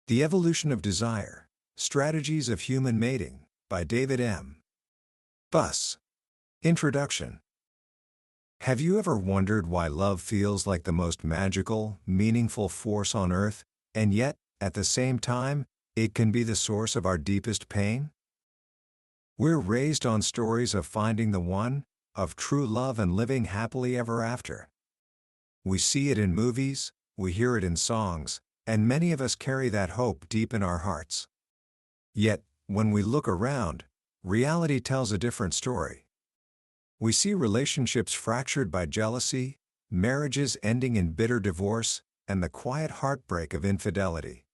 The Evolution of Desire, Strategies of Human Mating, by David M. Buss. Introduction. Have you ever wondered why love feels like the most magical, meaningful force on earth, and yet, at the same time, it can be the source of our deepest pain? We're raised on stories of finding the one, of true love and living happily ever after. We see it in movies, we hear it in songs, and many of us carry that hope deep in our hearts. Yet, when we look around, reality tells a different story. We see relationships fractured by jealousy, marriages ending in bitter divorce, and the quiet heartbreak of infidelity.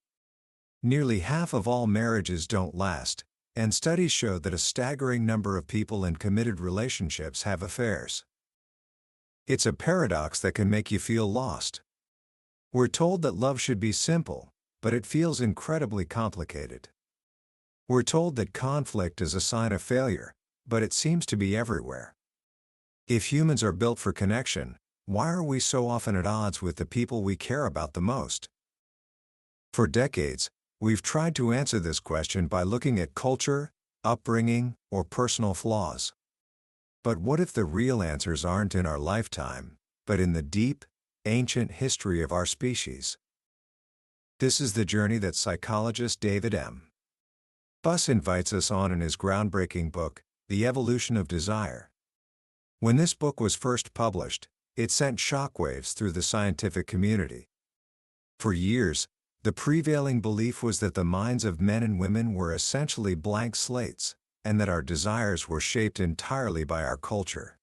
Nearly half of all marriages don't last, and studies show that a staggering number of people in committed relationships have affairs. It's a paradox that can make you feel lost. We're told that love should be simple, but it feels incredibly complicated. We're told that conflict is a sign of failure, but it seems to be everywhere. If humans are built for connection, why are we so often at odds with the people we care about the most? For decades, we've tried to answer this question by looking at culture, upbringing, or personal flaws. But what if the real answers aren't in our lifetime, but in the deep, ancient history of our species? This is the journey that psychologist David M. Buss invites us on in his groundbreaking book, The Evolution of Desire. When this book was first published, it sent shockwaves through the scientific community. For years, the prevailing belief was that the minds of men and women were essentially blank slates, and that our desires were shaped entirely by our culture.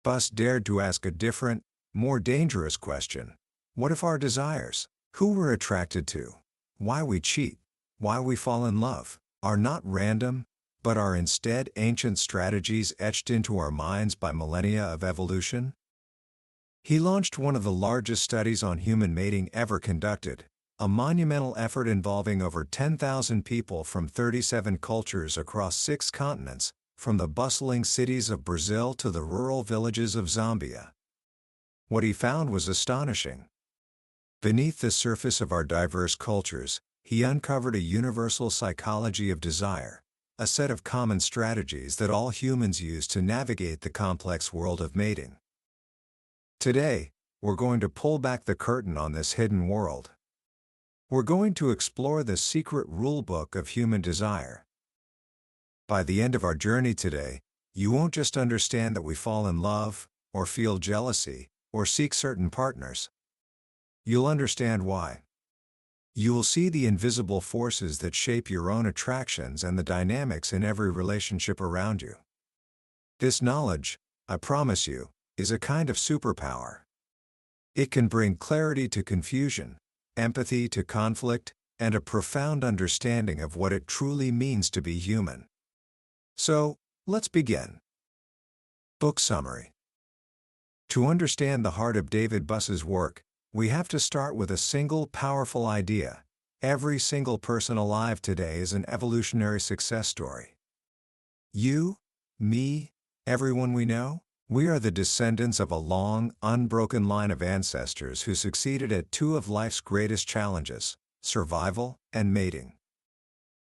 Buss dared to ask a different, more dangerous question. What if our desires, who we're attracted to, why we cheat, why we fall in love, are not random, but are instead ancient strategies etched into our minds by millennia of evolution? He launched one of the largest studies on human mating ever conducted, a monumental effort involving over 10,000 people from 37 cultures across 6 continents, from the bustling cities of Brazil to the rural villages of Zambia. What he found was astonishing. Beneath the surface of our diverse cultures, he uncovered a universal psychology of desire, a set of common strategies that all humans use to navigate the complex world of mating. Today, we're going to pull back the curtain on this hidden world. We're going to explore the secret rulebook of human desire. By the end of our journey today, you won't just understand that we fall in love, or feel jealousy, or seek certain partners. You'll understand why. You will see the invisible forces that shape your own attractions and the dynamics in every relationship around you. This knowledge, I promise you, is a kind of superpower. It can bring clarity to confusion, empathy to conflict, and a profound understanding of what it truly means to be human. So, let's begin. Book summary. To understand the heart of David Buss's work, we have to start with a single powerful idea. Every single person alive today is an evolutionary success story. You, me, everyone we know, we are the descendants of a long, unbroken line of ancestors who succeeded at 2 of life's greatest challenges, survival and mating.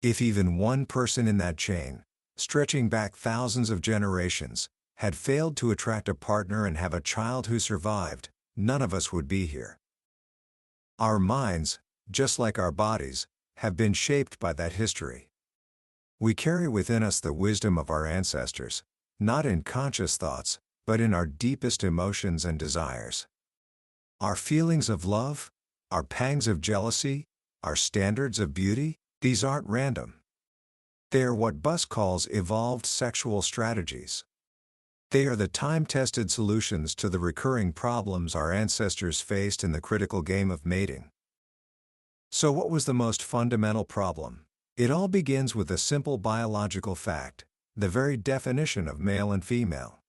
If even one person in that chain, stretching back thousands of generations, had failed to attract a partner and have a child who survived, none of us would be here. Our minds, just like our bodies, have been shaped by that history. We carry within us the wisdom of our ancestors, not in conscious thoughts, but in our deepest emotions and desires. Our feelings of love, our pangs of jealousy, our standards of beauty, these aren't random. They are what Buss calls evolved sexual strategies. They are the time-tested solutions to the recurring problems our ancestors faced in the critical game of mating. So what was the most fundamental problem? It all begins with a simple biological fact, the very definition of male and female.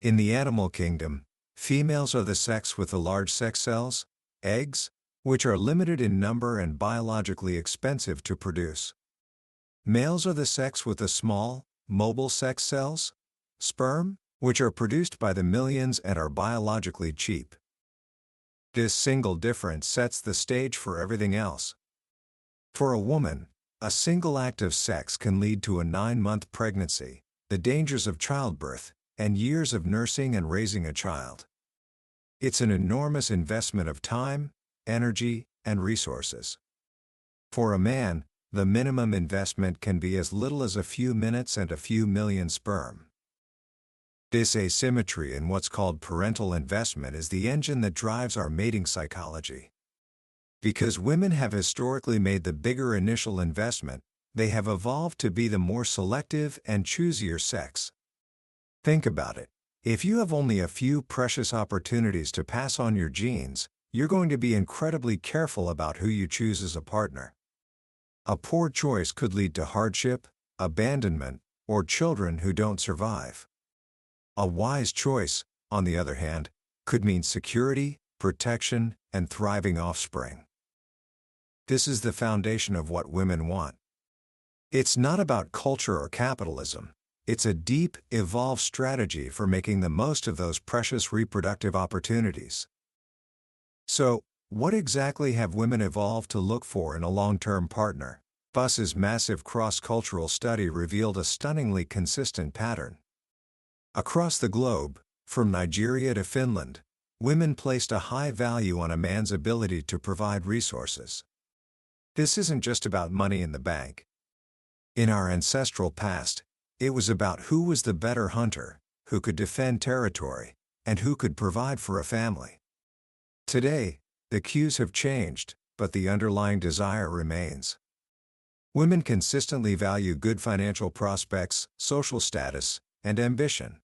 In the animal kingdom, females are the sex with the large sex cells, eggs, which are limited in number and biologically expensive to produce. Males are the sex with the small, mobile sex cells, sperm, which are produced by the millions and are biologically cheap. This single difference sets the stage for everything else. For a woman, a single act of sex can lead to a 9-month pregnancy, the dangers of childbirth, and years of nursing and raising a child. It's an enormous investment of time, energy, and resources. For a man, the minimum investment can be as little as a few minutes and a few million sperm. This asymmetry in what's called parental investment is the engine that drives our mating psychology. Because women have historically made the bigger initial investment, they have evolved to be the more selective and choosier sex. Think about it. If you have only a few precious opportunities to pass on your genes, you're going to be incredibly careful about who you choose as a partner. A poor choice could lead to hardship, abandonment, or children who don't survive. A wise choice, on the other hand, could mean security, protection, and thriving offspring. This is the foundation of what women want. It's not about culture or capitalism. It's a deep, evolved strategy for making the most of those precious reproductive opportunities. So, what exactly have women evolved to look for in a long-term partner? Buss's massive cross-cultural study revealed a stunningly consistent pattern. Across the globe, from Nigeria to Finland, women placed a high value on a man's ability to provide resources. This isn't just about money in the bank. In our ancestral past, it was about who was the better hunter, who could defend territory, and who could provide for a family. Today, the cues have changed, but the underlying desire remains. Women consistently value good financial prospects, social status, and ambition.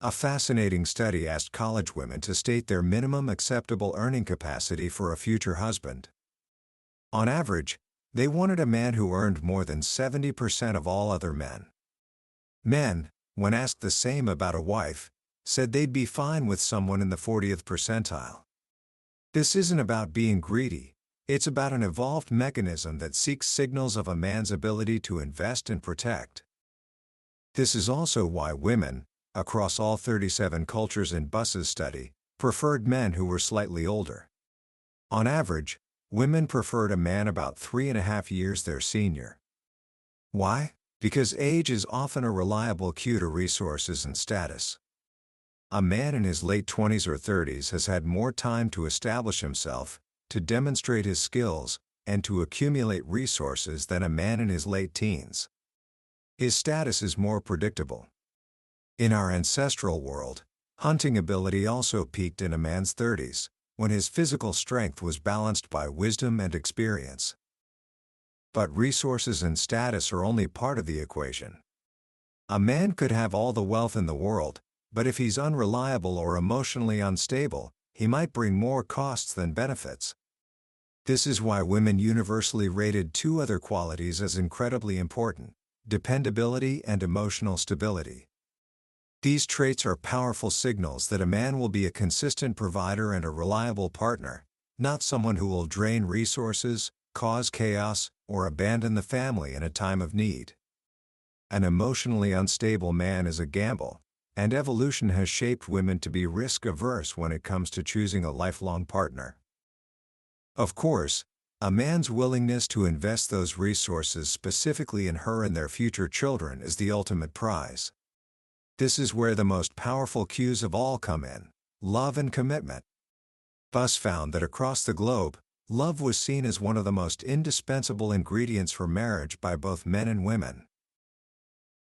A fascinating study asked college women to state their minimum acceptable earning capacity for a future husband. On average, they wanted a man who earned more than 70% of all other men. Men, when asked the same about a wife, said they'd be fine with someone in the 40th percentile. This isn't about being greedy, it's about an evolved mechanism that seeks signals of a man's ability to invest and protect. This is also why women, across all 37 cultures in Buss's study, preferred men who were slightly older. On average, women preferred a man about 3.5 years their senior. Why? Because age is often a reliable cue to resources and status. A man in his late 20s or 30s has had more time to establish himself, to demonstrate his skills, and to accumulate resources than a man in his late teens. His status is more predictable. In our ancestral world, hunting ability also peaked in a man's 30s, when his physical strength was balanced by wisdom and experience. But resources and status are only part of the equation. A man could have all the wealth in the world, but if he's unreliable or emotionally unstable, he might bring more costs than benefits. This is why women universally rated two other qualities as incredibly important: dependability and emotional stability. These traits are powerful signals that a man will be a consistent provider and a reliable partner, not someone who will drain resources, cause chaos, or abandon the family in a time of need. An emotionally unstable man is a gamble, and evolution has shaped women to be risk-averse when it comes to choosing a lifelong partner. Of course, a man's willingness to invest those resources specifically in her and their future children is the ultimate prize. This is where the most powerful cues of all come in: love and commitment. Buss found that across the globe, love was seen as one of the most indispensable ingredients for marriage by both men and women.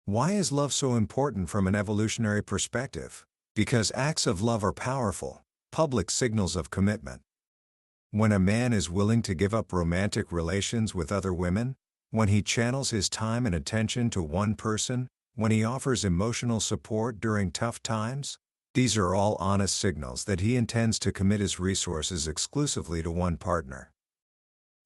Why is love so important from an evolutionary perspective? Because acts of love are powerful, public signals of commitment. When a man is willing to give up romantic relations with other women, when he channels his time and attention to one person, when he offers emotional support during tough times, these are all honest signals that he intends to commit his resources exclusively to one partner.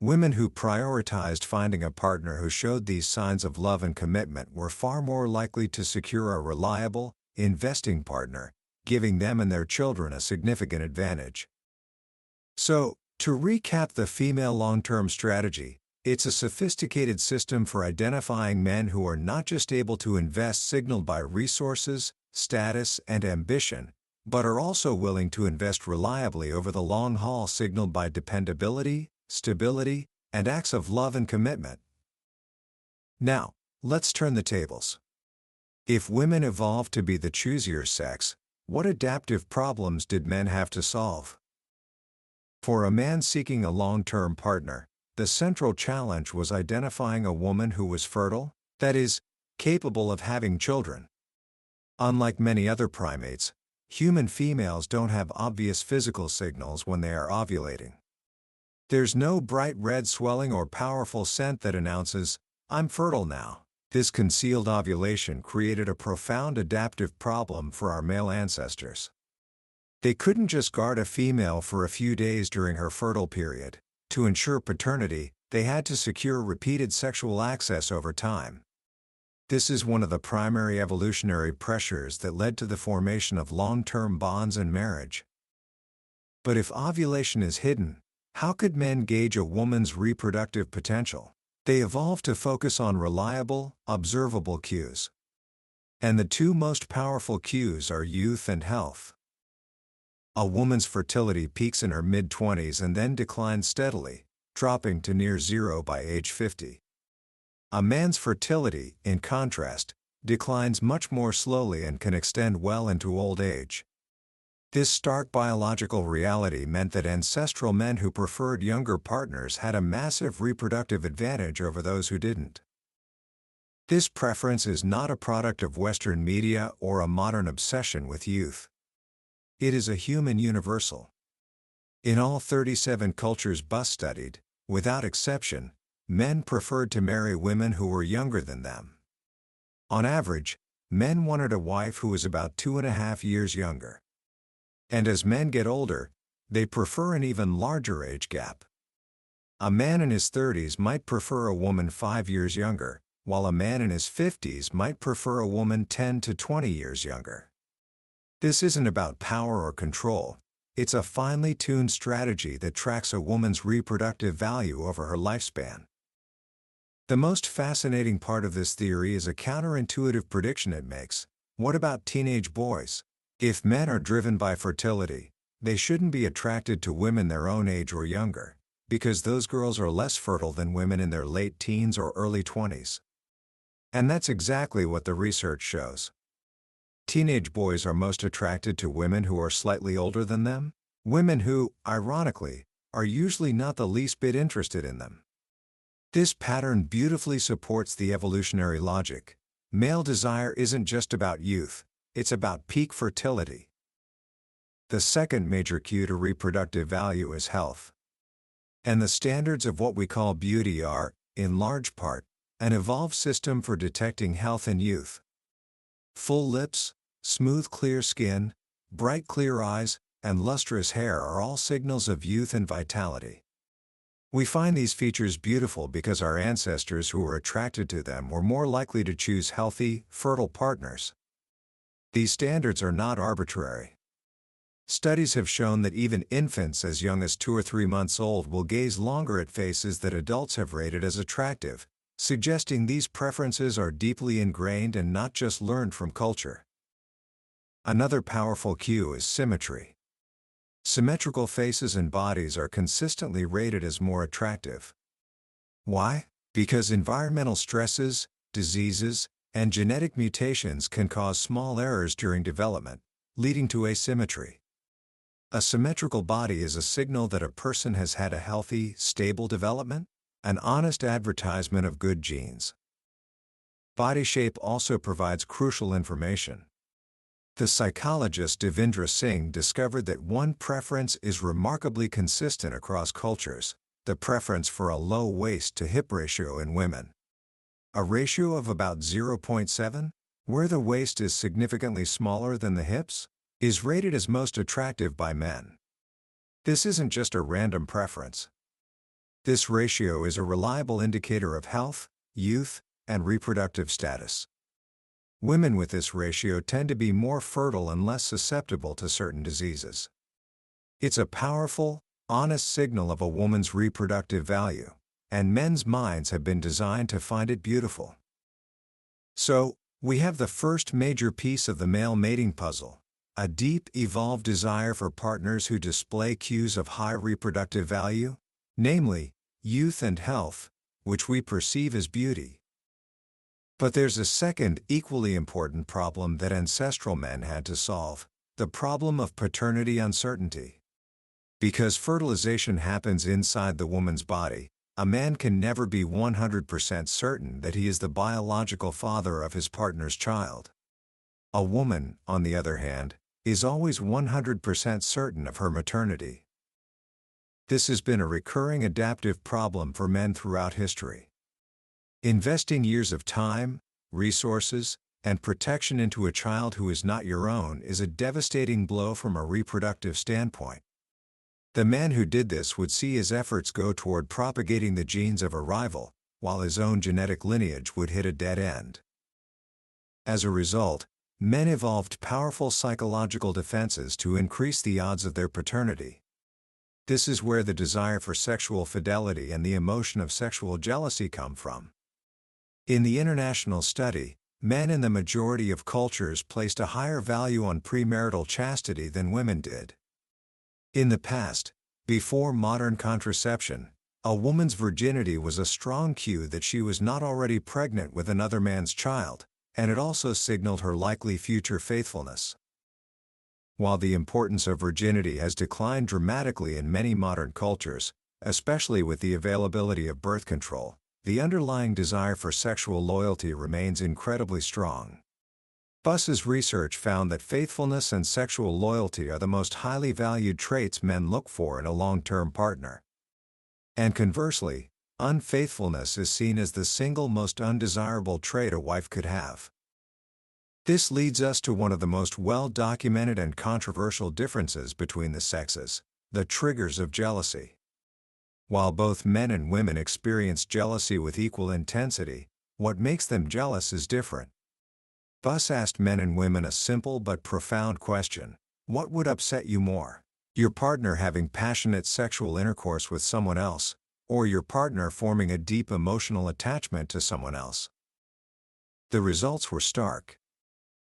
Women who prioritized finding a partner who showed these signs of love and commitment were far more likely to secure a reliable, investing partner, giving them and their children a significant advantage. So, to recap the female long-term strategy, it's a sophisticated system for identifying men who are not just able to invest signaled by resources, status, and ambition, but are also willing to invest reliably over the long haul signaled by dependability, stability, and acts of love and commitment. Now, let's turn the tables. If women evolved to be the choosier sex, what adaptive problems did men have to solve? For a man seeking a long-term partner, the central challenge was identifying a woman who was fertile, that is, capable of having children. Unlike many other primates, human females don't have obvious physical signals when they are ovulating. There's no bright red swelling or powerful scent that announces, "I'm fertile now." This concealed ovulation created a profound adaptive problem for our male ancestors. They couldn't just guard a female for a few days during her fertile period. To ensure paternity, they had to secure repeated sexual access over time. This is one of the primary evolutionary pressures that led to the formation of long-term bonds and marriage. But if ovulation is hidden, how could men gauge a woman's reproductive potential? They evolved to focus on reliable, observable cues. And the two most powerful cues are youth and health. A woman's fertility peaks in her mid-20s and then declines steadily, dropping to near zero by age 50. A man's fertility, in contrast, declines much more slowly and can extend well into old age. This stark biological reality meant that ancestral men who preferred younger partners had a massive reproductive advantage over those who didn't. This preference is not a product of Western media or a modern obsession with youth. It is a human universal. In all 37 cultures Buss studied, without exception, men preferred to marry women who were younger than them. On average, men wanted a wife who was about 2.5 years younger. And as men get older, they prefer an even larger age gap. A man in his 30s might prefer a woman 5 years younger, while a man in his 50s might prefer a woman 10 to 20 years younger. This isn't about power or control, it's a finely tuned strategy that tracks a woman's reproductive value over her lifespan. The most fascinating part of this theory is a counterintuitive prediction it makes. What about teenage boys? If men are driven by fertility, they shouldn't be attracted to women their own age or younger, because those girls are less fertile than women in their late teens or early 20s. And that's exactly what the research shows. Teenage boys are most attracted to women who are slightly older than them, women who, ironically, are usually not the least bit interested in them. This pattern beautifully supports the evolutionary logic. Male desire isn't just about youth, it's about peak fertility. The second major cue to reproductive value is health. And the standards of what we call beauty are, in large part, an evolved system for detecting health in youth. Full lips, smooth clear skin, bright clear eyes, and lustrous hair are all signals of youth and vitality. We find these features beautiful because our ancestors who were attracted to them were more likely to choose healthy, fertile partners. These standards are not arbitrary. Studies have shown that even infants as young as 2 or 3 months old will gaze longer at faces that adults have rated as attractive, suggesting these preferences are deeply ingrained and not just learned from culture. Another powerful cue is symmetry. Symmetrical faces and bodies are consistently rated as more attractive. Why? Because environmental stresses, diseases, and genetic mutations can cause small errors during development, leading to asymmetry. A symmetrical body is a signal that a person has had a healthy, stable development, an honest advertisement of good genes. Body shape also provides crucial information. The psychologist Devendra Singh discovered that one preference is remarkably consistent across cultures: the preference for a low waist-to-hip ratio in women. A ratio of about 0.7, where the waist is significantly smaller than the hips, is rated as most attractive by men. This isn't just a random preference. This ratio is a reliable indicator of health, youth, and reproductive status. Women with this ratio tend to be more fertile and less susceptible to certain diseases. It's a powerful, honest signal of a woman's reproductive value, and men's minds have been designed to find it beautiful. So, we have the first major piece of the male mating puzzle: a deep, evolved desire for partners who display cues of high reproductive value, namely, youth and health, which we perceive as beauty. But there's a second, equally important problem that ancestral men had to solve: the problem of paternity uncertainty. Because fertilization happens inside the woman's body, a man can never be 100% certain that he is the biological father of his partner's child. A woman, on the other hand, is always 100% certain of her maternity. This has been a recurring adaptive problem for men throughout history. Investing years of time, resources, and protection into a child who is not your own is a devastating blow from a reproductive standpoint. The man who did this would see his efforts go toward propagating the genes of a rival, while his own genetic lineage would hit a dead end. As a result, men evolved powerful psychological defenses to increase the odds of their paternity. This is where the desire for sexual fidelity and the emotion of sexual jealousy come from. In the international study, men in the majority of cultures placed a higher value on premarital chastity than women did. In the past, before modern contraception, a woman's virginity was a strong cue that she was not already pregnant with another man's child, and it also signaled her likely future faithfulness. While the importance of virginity has declined dramatically in many modern cultures, especially with the availability of birth control, the underlying desire for sexual loyalty remains incredibly strong. Buss's research found that faithfulness and sexual loyalty are the most highly valued traits men look for in a long-term partner. And conversely, unfaithfulness is seen as the single most undesirable trait a wife could have. This leads us to one of the most well-documented and controversial differences between the sexes: the triggers of jealousy. While both men and women experience jealousy with equal intensity, what makes them jealous is different. Buss asked men and women a simple but profound question: what would upset you more? Your partner having passionate sexual intercourse with someone else, or your partner forming a deep emotional attachment to someone else? The results were stark.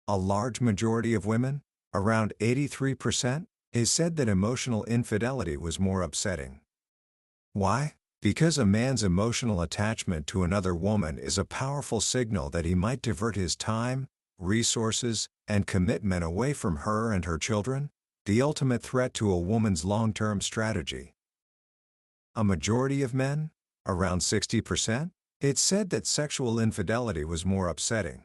A large majority of women, around 83%, said that emotional infidelity was more upsetting. Why? Because a man's emotional attachment to another woman is a powerful signal that he might divert his time, resources, and commitment away from her and her children, the ultimate threat to a woman's long-term strategy. A majority of men, around 60%, said that sexual infidelity was more upsetting.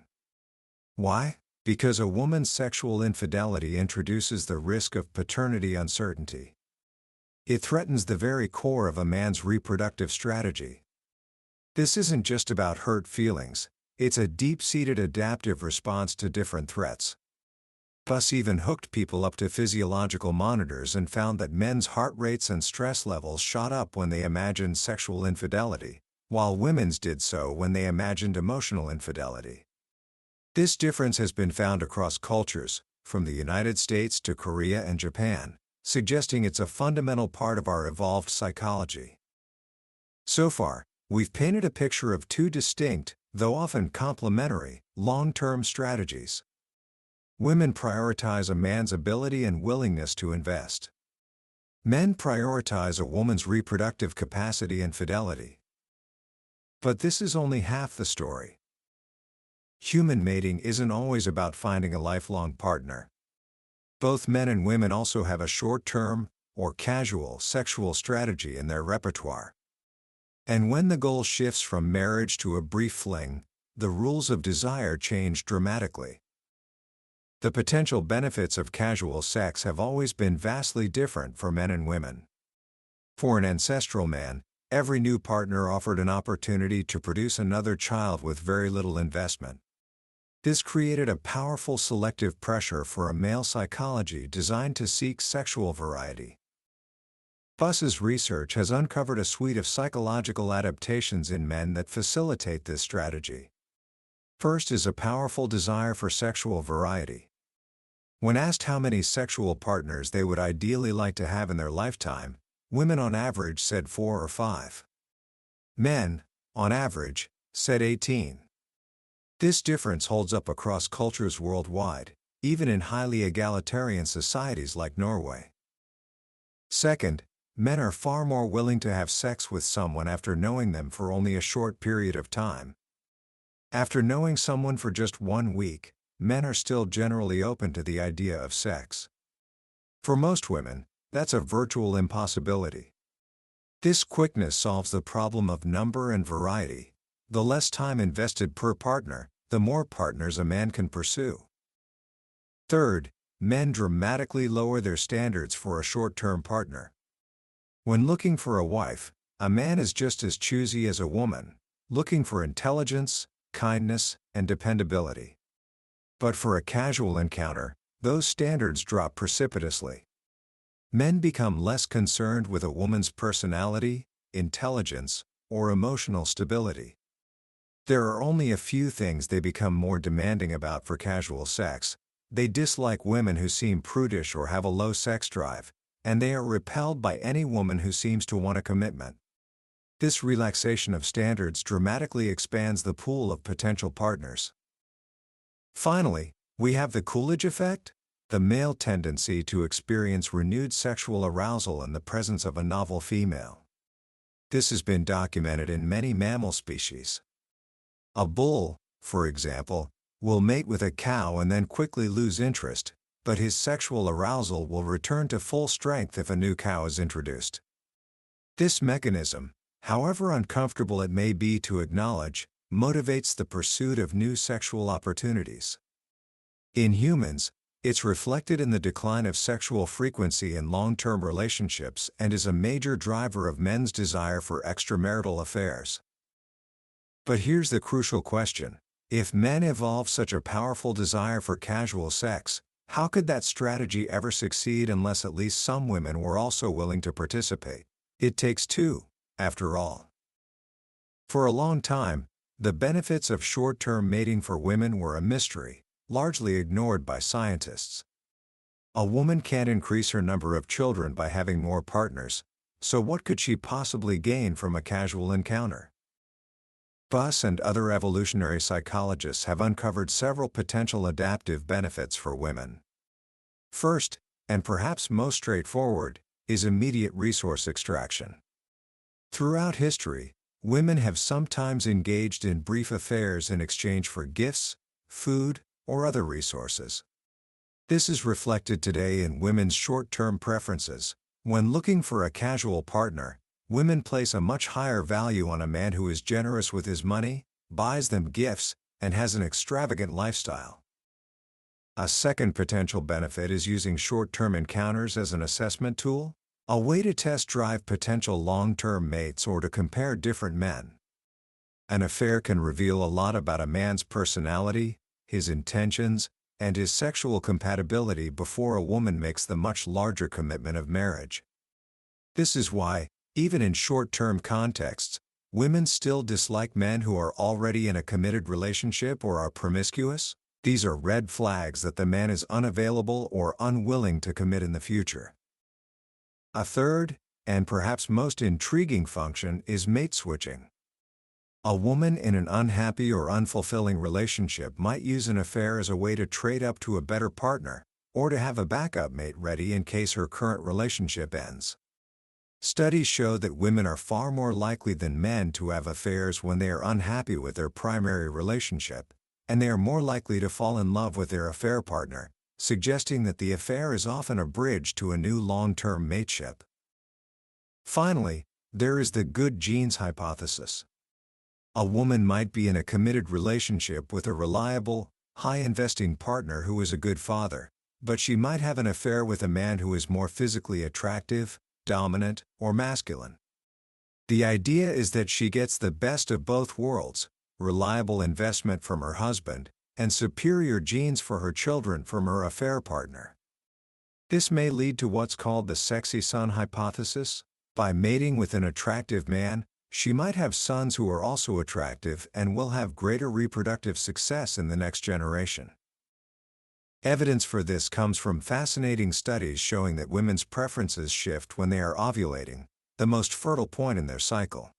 Why? Because a woman's sexual infidelity introduces the risk of paternity uncertainty. It threatens the very core of a man's reproductive strategy. This isn't just about hurt feelings, it's a deep-seated adaptive response to different threats. Buss even hooked people up to physiological monitors and found that men's heart rates and stress levels shot up when they imagined sexual infidelity, while women's did so when they imagined emotional infidelity. This difference has been found across cultures, from the United States to Korea and Japan, suggesting it's a fundamental part of our evolved psychology. So far, we've painted a picture of two distinct, though often complementary, long-term strategies. Women prioritize a man's ability and willingness to invest. Men prioritize a woman's reproductive capacity and fidelity. But this is only half the story. Human mating isn't always about finding a lifelong partner. Both men and women also have a short-term, or casual, sexual strategy in their repertoire. And when the goal shifts from marriage to a brief fling, the rules of desire change dramatically. The potential benefits of casual sex have always been vastly different for men and women. For an ancestral man, every new partner offered an opportunity to produce another child with very little investment. This created a powerful selective pressure for a male psychology designed to seek sexual variety. Buss's research has uncovered a suite of psychological adaptations in men that facilitate this strategy. First is a powerful desire for sexual variety. When asked how many sexual partners they would ideally like to have in their lifetime, women on average said 4 or 5. Men, on average, said 18. This difference holds up across cultures worldwide, even in highly egalitarian societies like Norway. Second, men are far more willing to have sex with someone after knowing them for only a short period of time. After knowing someone for just 1 week, men are still generally open to the idea of sex. For most women, that's a virtual impossibility. This quickness solves the problem of number and variety. The less time invested per partner, the more partners a man can pursue. Third, men dramatically lower their standards for a short-term partner. When looking for a wife, a man is just as choosy as a woman, looking for intelligence, kindness, and dependability. But for a casual encounter, those standards drop precipitously. Men become less concerned with a woman's personality, intelligence, or emotional stability. There are only a few things they become more demanding about for casual sex. They dislike women who seem prudish or have a low sex drive, and they are repelled by any woman who seems to want a commitment. This relaxation of standards dramatically expands the pool of potential partners. Finally, we have the Coolidge effect, the male tendency to experience renewed sexual arousal in the presence of a novel female. This has been documented in many mammal species. A bull, for example, will mate with a cow and then quickly lose interest, but his sexual arousal will return to full strength if a new cow is introduced. This mechanism, however uncomfortable it may be to acknowledge, motivates the pursuit of new sexual opportunities. In humans, it's reflected in the decline of sexual frequency in long-term relationships and is a major driver of men's desire for extramarital affairs. But here's the crucial question. If men evolve such a powerful desire for casual sex, how could that strategy ever succeed unless at least some women were also willing to participate? It takes two, after all. For a long time, the benefits of short-term mating for women were a mystery, largely ignored by scientists. A woman can't increase her number of children by having more partners, so what could she possibly gain from a casual encounter? Buss and other evolutionary psychologists have uncovered several potential adaptive benefits for women. First, and perhaps most straightforward, is immediate resource extraction. Throughout history, women have sometimes engaged in brief affairs in exchange for gifts, food, or other resources. This is reflected today in women's short-term preferences. When looking for a casual partner, women place a much higher value on a man who is generous with his money, buys them gifts, and has an extravagant lifestyle. A second potential benefit is using short-term encounters as an assessment tool, a way to test drive potential long-term mates or to compare different men. An affair can reveal a lot about a man's personality, his intentions, and his sexual compatibility before a woman makes the much larger commitment of marriage. This is why, even in short-term contexts, women still dislike men who are already in a committed relationship or are promiscuous. These are red flags that the man is unavailable or unwilling to commit in the future. A third, and perhaps most intriguing function is mate switching. A woman in an unhappy or unfulfilling relationship might use an affair as a way to trade up to a better partner, or to have a backup mate ready in case her current relationship ends. Studies show that women are far more likely than men to have affairs when they are unhappy with their primary relationship, and they are more likely to fall in love with their affair partner, suggesting that the affair is often a bridge to a new long-term mateship. Finally, there is the good genes hypothesis. A woman might be in a committed relationship with a reliable, high-investing partner who is a good father, but she might have an affair with a man who is more physically attractive, dominant, or masculine. The idea is that she gets the best of both worlds, reliable investment from her husband, and superior genes for her children from her affair partner. This may lead to what's called the sexy son hypothesis. By mating with an attractive man, she might have sons who are also attractive and will have greater reproductive success in the next generation. Evidence for this comes from fascinating studies showing that women's preferences shift when they are ovulating, the most fertile point in their cycle.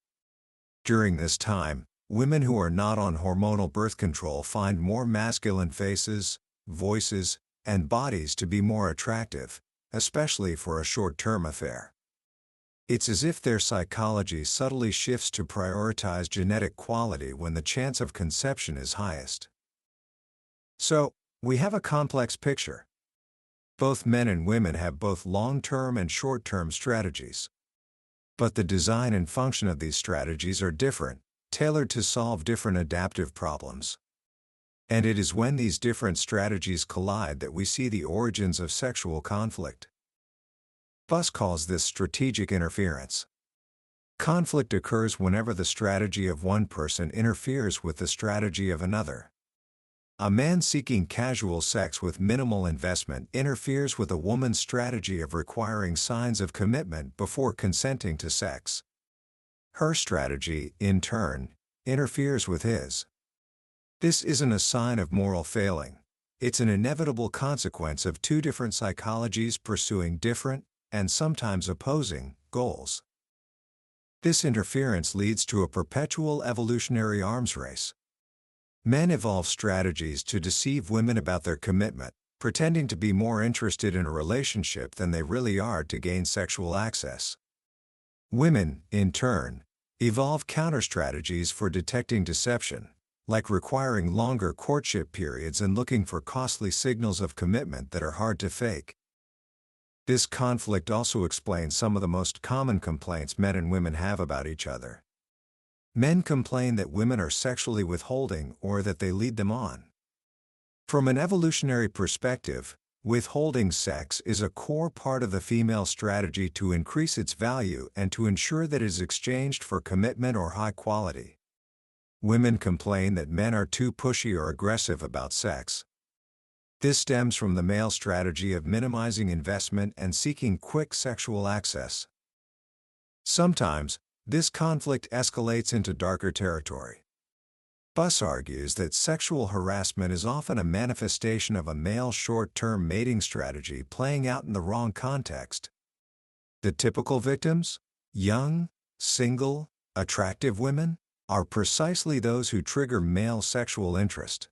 During this time, women who are not on hormonal birth control find more masculine faces, voices, and bodies to be more attractive, especially for a short-term affair. It's as if their psychology subtly shifts to prioritize genetic quality when the chance of conception is highest. So, we have a complex picture. Both men and women have both long-term and short-term strategies. But the design and function of these strategies are different, tailored to solve different adaptive problems. And it is when these different strategies collide that we see the origins of sexual conflict. Buss calls this strategic interference. Conflict occurs whenever the strategy of one person interferes with the strategy of another. A man seeking casual sex with minimal investment interferes with a woman's strategy of requiring signs of commitment before consenting to sex. Her strategy, in turn, interferes with his. This isn't a sign of moral failing. It's an inevitable consequence of two different psychologies pursuing different, and sometimes opposing, goals. This interference leads to a perpetual evolutionary arms race. Men evolve strategies to deceive women about their commitment, pretending to be more interested in a relationship than they really are to gain sexual access. Women, in turn, evolve counter-strategies for detecting deception, like requiring longer courtship periods and looking for costly signals of commitment that are hard to fake. This conflict also explains some of the most common complaints men and women have about each other. Men complain that women are sexually withholding or that they lead them on. From an evolutionary perspective, withholding sex is a core part of the female strategy to increase its value and to ensure that it is exchanged for commitment or high quality. Women complain that men are too pushy or aggressive about sex. This stems from the male strategy of minimizing investment and seeking quick sexual access. Sometimes, this conflict escalates into darker territory. Buss argues that sexual harassment is often a manifestation of a male short-term mating strategy playing out in the wrong context. The typical victims, young, single, attractive women, are precisely those who trigger male sexual interest.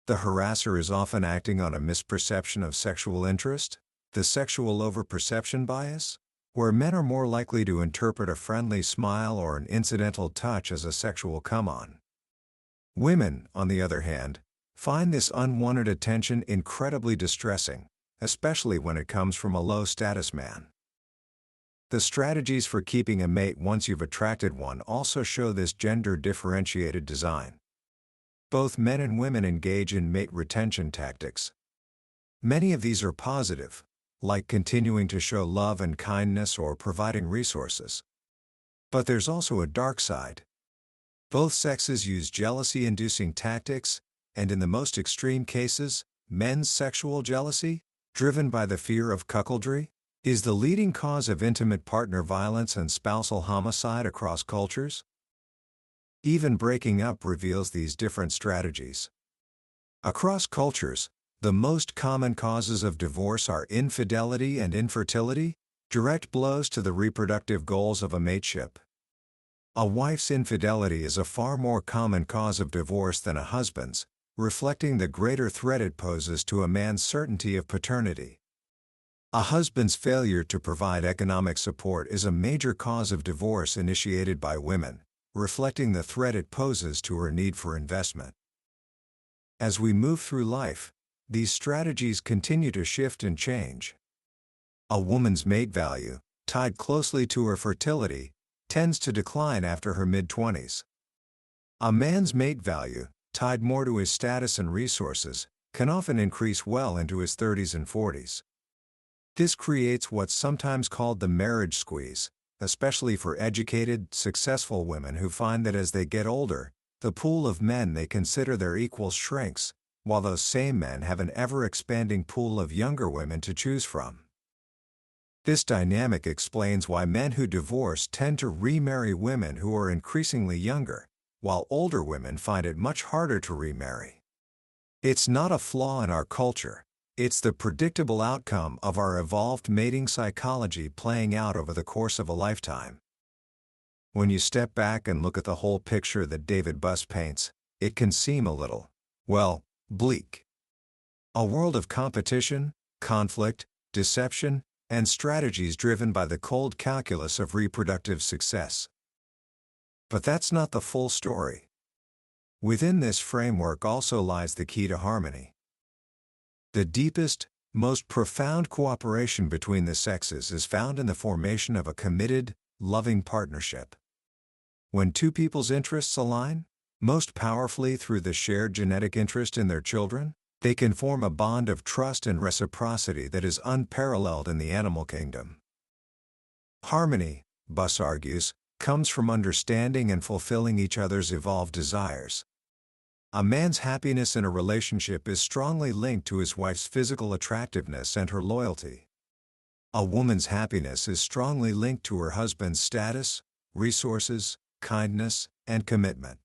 The harasser is often acting on a misperception of sexual interest, the sexual overperception bias, where men are more likely to interpret a friendly smile or an incidental touch as a sexual come-on. Women, on the other hand, find this unwanted attention incredibly distressing, especially when it comes from a low-status man. The strategies for keeping a mate once you've attracted one also show this gender-differentiated design. Both men and women engage in mate retention tactics. Many of these are positive, like continuing to show love and kindness or providing resources. But there's also a dark side. Both sexes use jealousy-inducing tactics, and in the most extreme cases, men's sexual jealousy, driven by the fear of cuckoldry, is the leading cause of intimate partner violence and spousal homicide across cultures. Even breaking up reveals these different strategies. Across cultures, the most common causes of divorce are infidelity and infertility, direct blows to the reproductive goals of a mateship. A wife's infidelity is a far more common cause of divorce than a husband's, reflecting the greater threat it poses to a man's certainty of paternity. A husband's failure to provide economic support is a major cause of divorce initiated by women, reflecting the threat it poses to her need for investment. As we move through life, these strategies continue to shift and change. A woman's mate value, tied closely to her fertility, tends to decline after her mid-20s. A man's mate value, tied more to his status and resources, can often increase well into his 30s and 40s. This creates what's sometimes called the marriage squeeze, especially for educated, successful women who find that as they get older, the pool of men they consider their equals shrinks, while those same men have an ever-expanding pool of younger women to choose from. This dynamic explains why men who divorce tend to remarry women who are increasingly younger, while older women find it much harder to remarry. It's not a flaw in our culture. It's the predictable outcome of our evolved mating psychology playing out over the course of a lifetime. When you step back and look at the whole picture that David Buss paints, it can seem a little, bleak. A world of competition, conflict, deception, and strategies driven by the cold calculus of reproductive success. But that's not the full story. Within this framework also lies the key to harmony. The deepest, most profound cooperation between the sexes is found in the formation of a committed, loving partnership. When two people's interests align, most powerfully through the shared genetic interest in their children, they can form a bond of trust and reciprocity that is unparalleled in the animal kingdom. Harmony, Buss argues, comes from understanding and fulfilling each other's evolved desires. A man's happiness in a relationship is strongly linked to his wife's physical attractiveness and her loyalty. A woman's happiness is strongly linked to her husband's status, resources, kindness, and commitment.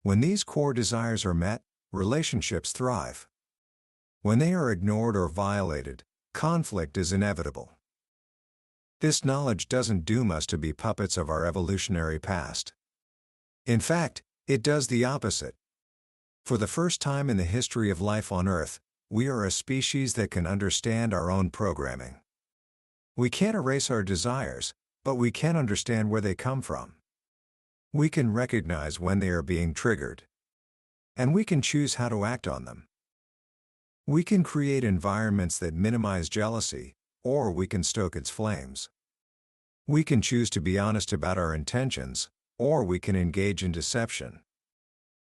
When these core desires are met, relationships thrive. When they are ignored or violated, conflict is inevitable. This knowledge doesn't doom us to be puppets of our evolutionary past. In fact, it does the opposite. For the first time in the history of life on Earth, we are a species that can understand our own programming. We can't erase our desires, but we can understand where they come from. We can recognize when they are being triggered. And we can choose how to act on them. We can create environments that minimize jealousy, or we can stoke its flames. We can choose to be honest about our intentions, or we can engage in deception.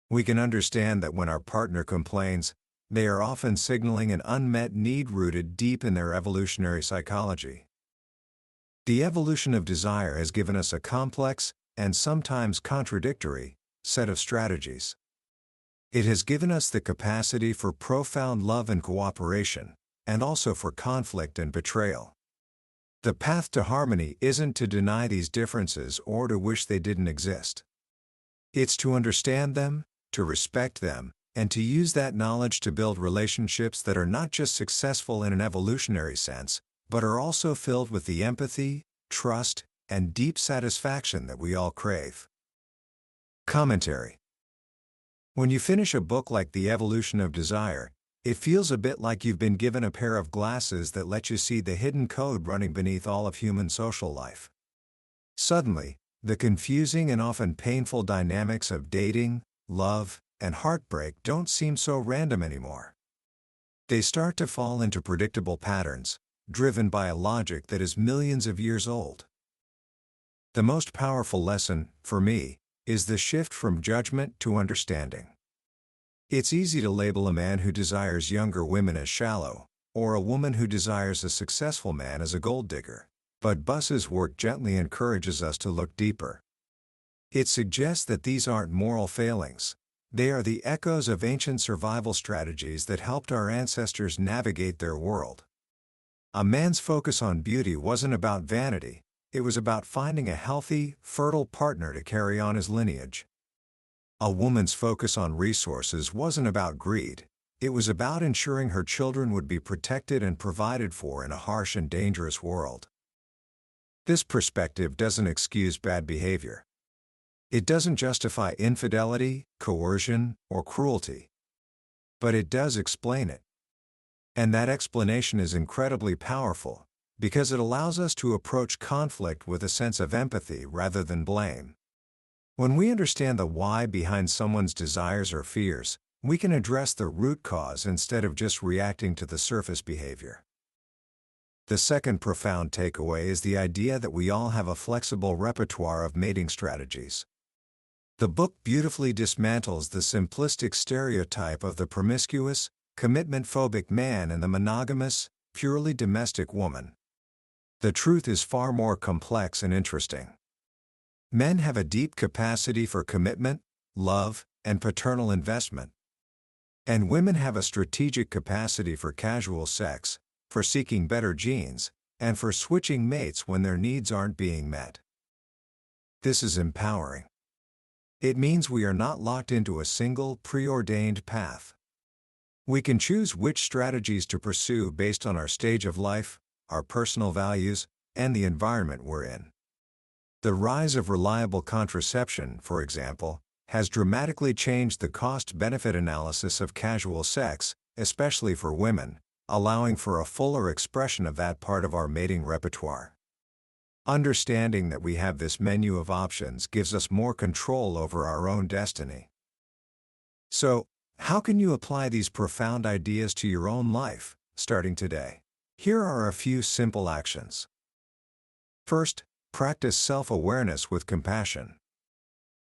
We can understand that when our partner complains, they are often signaling an unmet need rooted deep in their evolutionary psychology. The evolution of desire has given us a complex, and sometimes contradictory, set of strategies. It has given us the capacity for profound love and cooperation, and also for conflict and betrayal. The path to harmony isn't to deny these differences or to wish they didn't exist. It's to understand them, to respect them, and to use that knowledge to build relationships that are not just successful in an evolutionary sense, but are also filled with the empathy, trust, and deep satisfaction that we all crave. Commentary. When you finish a book like The Evolution of Desire, it feels a bit like you've been given a pair of glasses that let you see the hidden code running beneath all of human social life. Suddenly, the confusing and often painful dynamics of dating, love, and heartbreak don't seem so random anymore. They start to fall into predictable patterns, driven by a logic that is millions of years old. The most powerful lesson, for me, is the shift from judgment to understanding. It's easy to label a man who desires younger women as shallow, or a woman who desires a successful man as a gold digger, but Buss's work gently encourages us to look deeper. It suggests that these aren't moral failings. They are the echoes of ancient survival strategies that helped our ancestors navigate their world. A man's focus on beauty wasn't about vanity, it was about finding a healthy, fertile partner to carry on his lineage. A woman's focus on resources wasn't about greed, it was about ensuring her children would be protected and provided for in a harsh and dangerous world. This perspective doesn't excuse bad behavior. It doesn't justify infidelity, coercion, or cruelty. But it does explain it. And that explanation is incredibly powerful, because it allows us to approach conflict with a sense of empathy rather than blame. When we understand the why behind someone's desires or fears, we can address the root cause instead of just reacting to the surface behavior. The second profound takeaway is the idea that we all have a flexible repertoire of mating strategies. The book beautifully dismantles the simplistic stereotype of the promiscuous, commitment-phobic man and the monogamous, purely domestic woman. The truth is far more complex and interesting. Men have a deep capacity for commitment, love, and paternal investment. And women have a strategic capacity for casual sex, for seeking better genes, and for switching mates when their needs aren't being met. This is empowering. It means we are not locked into a single, preordained path. We can choose which strategies to pursue based on our stage of life, our personal values, and the environment we're in. The rise of reliable contraception, for example, has dramatically changed the cost-benefit analysis of casual sex, especially for women, allowing for a fuller expression of that part of our mating repertoire. Understanding that we have this menu of options gives us more control over our own destiny. So, how can you apply these profound ideas to your own life, starting today? Here are a few simple actions. First, practice self-awareness with compassion.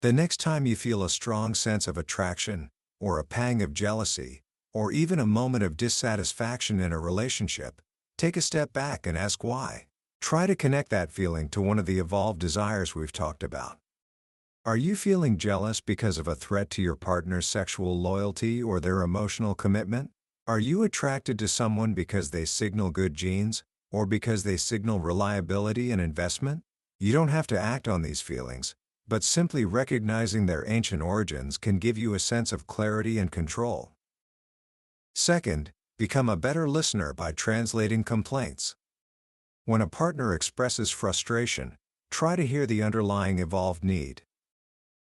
The next time you feel a strong sense of attraction, or a pang of jealousy, or even a moment of dissatisfaction in a relationship, take a step back and ask why. Try to connect that feeling to one of the evolved desires we've talked about. Are you feeling jealous because of a threat to your partner's sexual loyalty or their emotional commitment? Are you attracted to someone because they signal good genes, or because they signal reliability and investment? You don't have to act on these feelings, but simply recognizing their ancient origins can give you a sense of clarity and control. Second, become a better listener by translating complaints. When a partner expresses frustration, try to hear the underlying evolved need.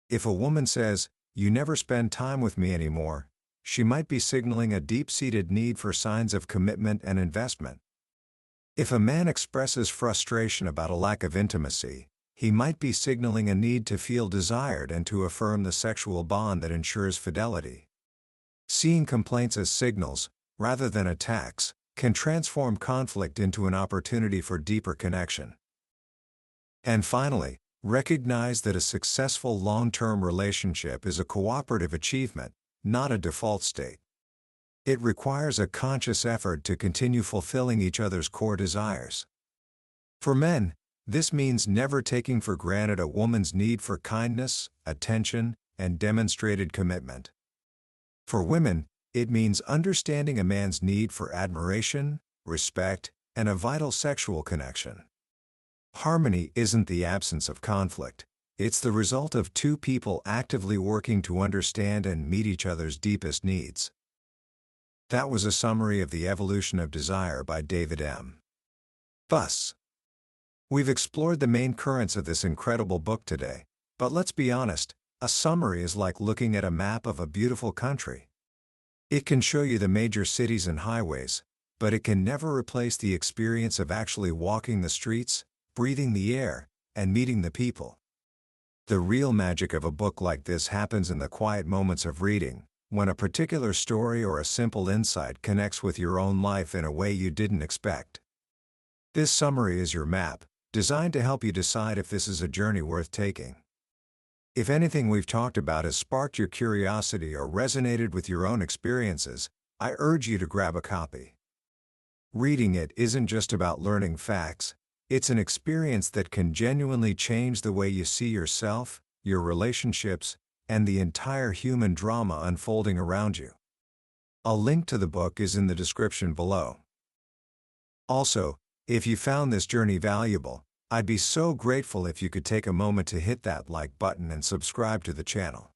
If a woman says, "You never spend time with me anymore," she might be signaling a deep-seated need for signs of commitment and investment. If a man expresses frustration about a lack of intimacy, he might be signaling a need to feel desired and to affirm the sexual bond that ensures fidelity. Seeing complaints as signals, rather than attacks, can transform conflict into an opportunity for deeper connection. And finally, recognize that a successful long-term relationship is a cooperative achievement, not a default state. It requires a conscious effort to continue fulfilling each other's core desires. For men, this means never taking for granted a woman's need for kindness, attention, and demonstrated commitment. For women, it means understanding a man's need for admiration, respect, and a vital sexual connection. Harmony isn't the absence of conflict, it's the result of two people actively working to understand and meet each other's deepest needs. That was a summary of The Evolution of Desire by David M. Buss. We've explored the main currents of this incredible book today, but let's be honest, a summary is like looking at a map of a beautiful country. It can show you the major cities and highways, but it can never replace the experience of actually walking the streets, breathing the air, and meeting the people. The real magic of a book like this happens in the quiet moments of reading, when a particular story or a simple insight connects with your own life in a way you didn't expect. This summary is your map, designed to help you decide if this is a journey worth taking. If anything we've talked about has sparked your curiosity or resonated with your own experiences, I urge you to grab a copy. Reading it isn't just about learning facts, it's an experience that can genuinely change the way you see yourself, your relationships, and the entire human drama unfolding around you. A link to the book is in the description below. Also, if you found this journey valuable, I'd be so grateful if you could take a moment to hit that like button and subscribe to the channel.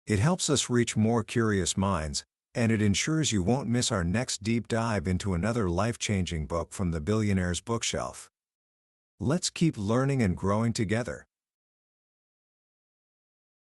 It helps us reach more curious minds, and it ensures you won't miss our next deep dive into another life-changing book from the billionaire's bookshelf. Let's keep learning and growing together.